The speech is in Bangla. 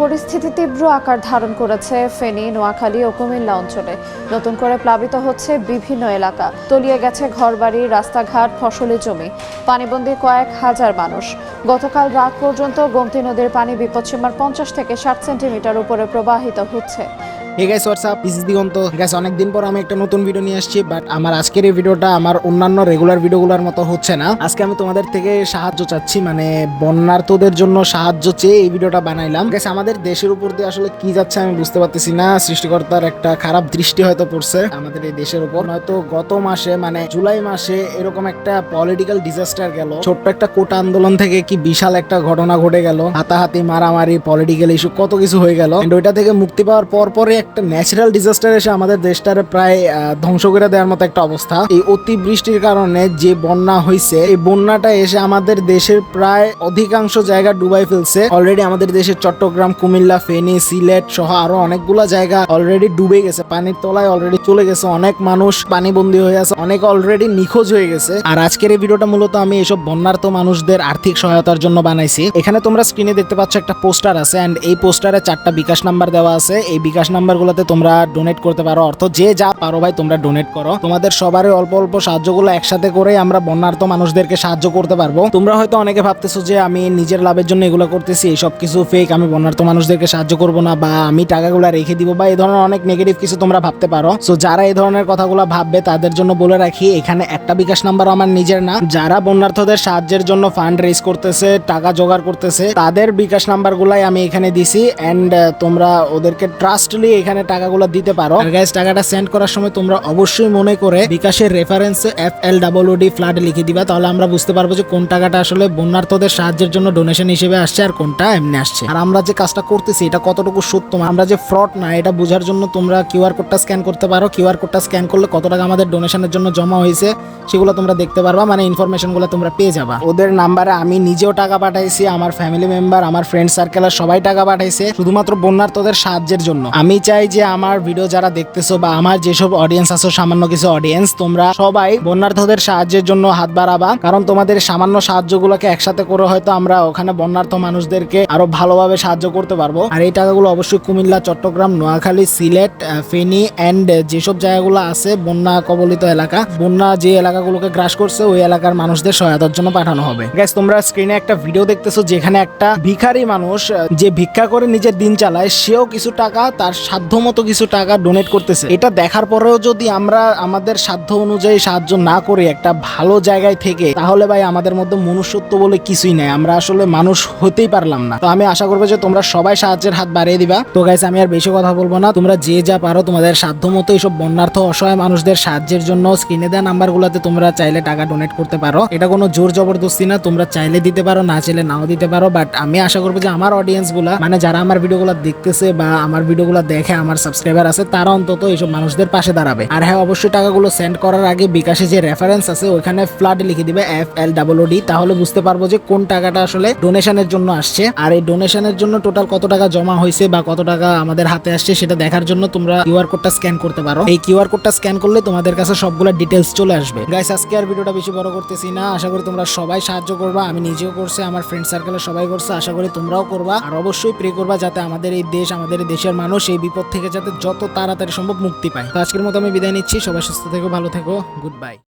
পরিস্থিতি তীব্র আকার ধারণ করেছে ফেনী, নোয়াখালী ও কুমিল্লা অঞ্চলে। নতুন করে প্লাবিত হচ্ছে বিভিন্ন এলাকা, তলিয়ে গেছে ঘরবাড়ি, রাস্তাঘাট, ফসলি জমি, পানিবন্দী কয়েক হাজার মানুষ। গতকাল রাত পর্যন্ত গোমতী নদীর পানি বিপদসীমার 50 থেকে 60 সেন্টিমিটার উপরে প্রবাহিত হচ্ছে। Hey guys what's up, this is Diganta. Guys অনেকদিন পর আমি একটা নতুন ভিডিও নিয়ে আসছি, বাট আমার আজকের এই ভিডিওটা আমার অন্যান্য রেগুলার ভিডিওগুলোর মতো হচ্ছে না। আজকে আমি তোমাদের থেকে সাহায্য চাচ্ছি, মানে বন্যার্তদের জন্য সাহায্য চেয়ে এই ভিডিওটা বানাইলাম। গাইস আমাদের দেশের উপর দিয়ে আসলে কি যাচ্ছে আমি বুঝতে পারতেছি না। সৃষ্টিকর্তার একটা খারাপ দৃষ্টি হয়তো পড়ছে আমাদের এই দেশের উপর। হয়তো গত মাসে মানে জুলাই মাসে এরকম একটা পলিটিক্যাল ডিজাস্টার গেল, ছোট্ট একটা কোটা আন্দোলন থেকে কি বিশাল একটা ঘটনা ঘটে গেল, হাতাহাতি, মারামারি, পলিটিক্যাল ইস্যু, কত কিছু হয়ে গেল। ওইটা থেকে মুক্তি পাওয়ার পরে একটা ন্যাচারাল ডিজাস্টার এসে আমাদের দেশটারে প্রায় ধ্বংস করে দেওয়ার মতো একটা অবস্থা। এই অতিবৃষ্টির কারণে যে বন্যা হয়েছে, এই বন্যাটা এসে আমাদের দেশের প্রায় অধিকাংশ জায়গা ডুবাই ফেলছে। অলরেডি আমাদের দেশের চট্টগ্রাম, কুমিল্লা, ফেনী, সিলেট সহ আরো অনেকগুলা জায়গা অলরেডি ডুবে গেছে, পানির তলায় অলরেডি চলে গেছে। অনেক মানুষ পানিবন্দী হয়ে আছে, অনেক অলরেডি নিখোঁজ হয়ে গেছে। আর আজকের এই ভিডিওটা মূলত আমি এইসব বন্যার্ত মানুষদের আর্থিক সহায়তার জন্য বানাইছি। এখানে তোমরা স্ক্রিনে দেখতে পাচ্ছ একটা পোস্টার আছে, এন্ড এই পোস্টারে 4টা বিকাশ নাম্বার দেওয়া আছে। এই বিকাশ নাম্বারগুলোতে তোমরা ডোনেট করতে পারো অর্থ, যে যা পারো ভাই তোমরা ডোনেট করো। তোমাদের সবারই অল্প অল্প সাহায্যগুলো একসাথে করে আমরা বন্যার্ত মানুষদেরকে সাহায্য করতে পারবো। তোমরা হয়তো অনেকে ভাবতেছো যে আমি নিজের লাভের জন্য এগুলো করতেছি, এইসব কিছু ফেক, আমি বন্যার্ত মানুষদেরকে সাহায্য করবো না, বা আমি টাকাগুলো রেখে দিব, বা এই ধরনের অনেক নেগেটিভ কিছু তোমরা ভাবতে পারো। সো যারা এই ধরনের কথাগুলো ভাববে তাদের জন্য বলে রাখি, এখানে একটা বিকাশ নাম্বার আমার নিজের না। যারা বন্যার্থদের সাহায্যের জন্য ফান্ড রেজ করতেছে, টাকা জোগাড় করতেছে, তাদের বিকাশ নাম্বারগুলাই আমি এখানে দিছি। এন্ড তোমরা ওদেরকে ট্রাস্টলি এখানে টাকাগুলো দিতে পারো। আর গাইস টাকাটা সেন্ড করার সময় তোমরা অবশ্যই মনে করে বিকাশের রেফারেন্সে FLOOD ফ্লাড লিখে দিবা, তাহলে আমরা বুঝতে পারবো যে কোন টাকাটা আসলে বন্যার্থদের সাহায্যের জন্য ডোনেশন হিসেবে আসছে আর কোনটা এমনি আসছে। আর আমরা যে কাজটা করতেছি এটা কতটুকু সত্য, আমরা যে ফ্রড না, এটা বোঝার জন্য তোমরা কিউআর কোডটা স্ক্যান করতে পারো। কিউআর কোডটা স্ক্যান করলে কত টাকা আমাদের ডোনেশনের জন্য জমা হয়েছে সেগুলো তোমরা দেখতে পারবা, মানে ইনফরমেশনগুলো তোমরা পেয়ে যাবা। ওদের নাম্বারে আমি নিজেও টাকা পাঠাইছি, আমার ফ্যামিলি মেম্বার, আমার ফ্রেন্ড সার্কেলের সবাই টাকা পাঠাইছে শুধুমাত্র বন্যার্থদের সাহায্যের জন্য। আমি চাই যে আমার ভিডিও যারা দেখতেছো বা আমার যেসব অডিয়েন্স আছে, সামান্য কিছু অডিয়েন্স, তোমরা সবাই বন্যার্থদের সাহায্যের জন্য হাত বাড়াবা, কারণ তোমাদের সামান্য সাহায্যগুলোকে একসাথে করে হয়তো আমরা ওখানে বন্যার্থ মানুষদেরকে আরো ভালোভাবে সাহায্য করতে পারবো। আর এই টাকাগুলো অবশ্যই কুমিল্লা, চট্টগ্রাম, নোয়াখালী, সিলেট, ফেনী এন্ড যেসব জায়গাগুলো আছে বন্যা কবলিত এলাকা, বন্যা যে এলাকাগুলোকে গ্রাস করছে ওই এলাকার মানুষদের সহায়তার জন্য পাঠানো হবে। গাইস তোমরা স্ক্রিনে একটা ভিডিও দেখতেছো যেখানে একটা ভিখারি মানুষ যে ভিক্ষা করে নিজের দিন চালায়, সেও কিছু টাকা, তার সাধ্য মতো কিছু টাকা ডোনেট করতেছে। এটা দেখার পরেও যদি আমরা আমাদের সাধ্য অনুযায়ী সাহায্য না করি একটা ভালো জায়গায় থেকে, তাহলে ভাই আমাদের মধ্যে মনুষ্যত্ব বলে কিছুই নাই, আমরা আসলে মানুষ হতেই পারলাম না। তো আমি আশা করবো যে তোমরা সবাই সাহায্যের হাত বাড়িয়ে দিবা। তো গাইস আমি আর বেশি কথা বলবো না, তোমরা যে যা পারো তোমাদের সাধ্য মতো এইসব বন্যার্থ অসহায় মানুষদের সাহায্যের জন্য স্ক্রিনে দেওয়া নাম্বারগুলোতে তোমরা চাইলে টাকা ডোনেট করতে পারো। এটা কোনো জোর জবরদস্তি না, তোমরা চাইলে দিতে পারো, না চাইলে নাও দিতে পারো। বাট আমি আশা করবো যে আমার অডিয়েন্স গুলা, মানে যারা আমার ভিডিওগুলো দেখতেছে বা আমার ভিডিওগুলো দেখে, আমার সাবস্ক্রাইবার আছে, তারা অন্তত এইসব মানুষদের পাশে দাঁড়াবে। আর হ্যাঁ, অবশ্যই টাকাগুলো সেন্ড করার আগে বিকাশে যে রেফারেন্স আছে ওইখানে ফ্লাড লিখে দিবে FLOOD, তাহলে বুঝতে পারবো যে কোন টাকাটা আসলে ডোনেশনের জন্য আসছে। আর এই ডোনেশনের জন্য টোটাল কত টাকা জমা হয়েছে বা কত টাকা আমাদের হাতে আসছে সেটা দেখার জন্য তোমরা কিউআর কোডটা স্ক্যান করতে পারো। এই কিউআর কোডটা স্ক্যান করলে তোমাদের কাছে সবগুলো ডিটেলস চলে আসবে। গাইস আজকে আর ভিডিওটা বেশি বড় করতেছি না, আশা করি তোমরা সবাই সাহায্য করবা। আমি নিজেও করছি, আমার ফ্রেন্ড সার্কেলের সবাই করছে, আশা করি তোমরাও করবা। আর অবশ্যই প্রে করবা যাতে আমাদের এই দেশ, আমাদের এই দেশের মানুষ এই বিপদ থেকে যাতে যত তাড়াতাড়ি সম্ভব মুক্তি পায়। তো আজকের মতো আমি বিদায় নিচ্ছি, সবাই সুস্থ থেকো, ভালো থেকো, গুড বাই।